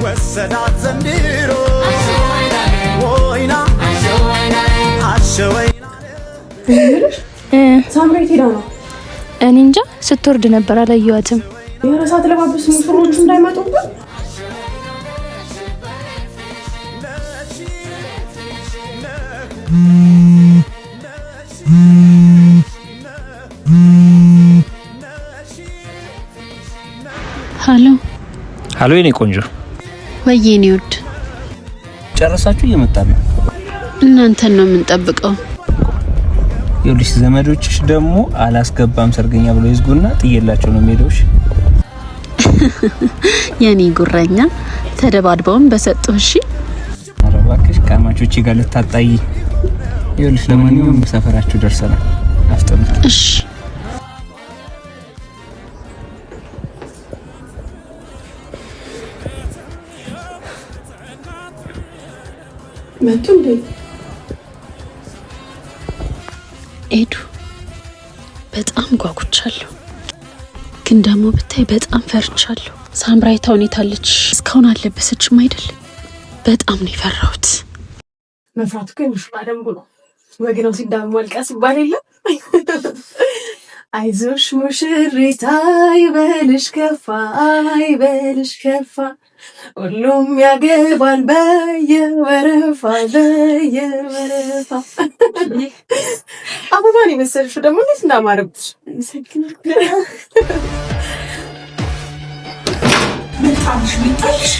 ወሰዳት ዘንድሮ ወይና አሸወይና ሳምራዊት ሄዳ ነው። እኔ እንጃ ስትወርድ ነበር አላየኋትም። የራሳት ለባብስ ሙሽሮች እንዳይመጡብን ሃሎ ሃሎ የኔ ቆንጆ ወይኔ ወድ ጨረሳችሁ እየመጣን ነው። እናንተን ነው የምንጠብቀው። ይኸውልሽ ዘመዶችሽ ደግሞ አላስገባም ሰርገኛ ብሎ ይዝጉና ጥየላቸው ነው የሚሄደውሽ። የኔ ጉረኛ ተደባድበውን በሰጡህ። እሺ ኧረ እባክሽ ከአማቾቼ ጋር ልታጣይ። ይኸውልሽ ለማንኛውም ሰፈራችሁ ደርሰናል። አፍጥኑ። እሺ መጡ እንዴ? ኤዱ በጣም ጓጉቻለሁ፣ ግን ደግሞ ብታይ በጣም ፈርቻለሁ። ሳምራዊት ሁኔታለች እስካሁን አልለበሰችም አይደል? በጣም ነው የፈራሁት። መፍራቱ ግን ሙሽራ ደንቡ ነው። ወግ ነው ሲዳም ወልቀስ ይባል የለም። አይዞሽ ሙሽሪት አይበልሽ ከፋ አይበልሽ ከፋ ሁሉም ያገባል በየወረፋ በየወረፋ። አበባን የመሰልሽ ደግሞ እንዴት እንዳማረብሽ በጣም ሽሚጣልሽ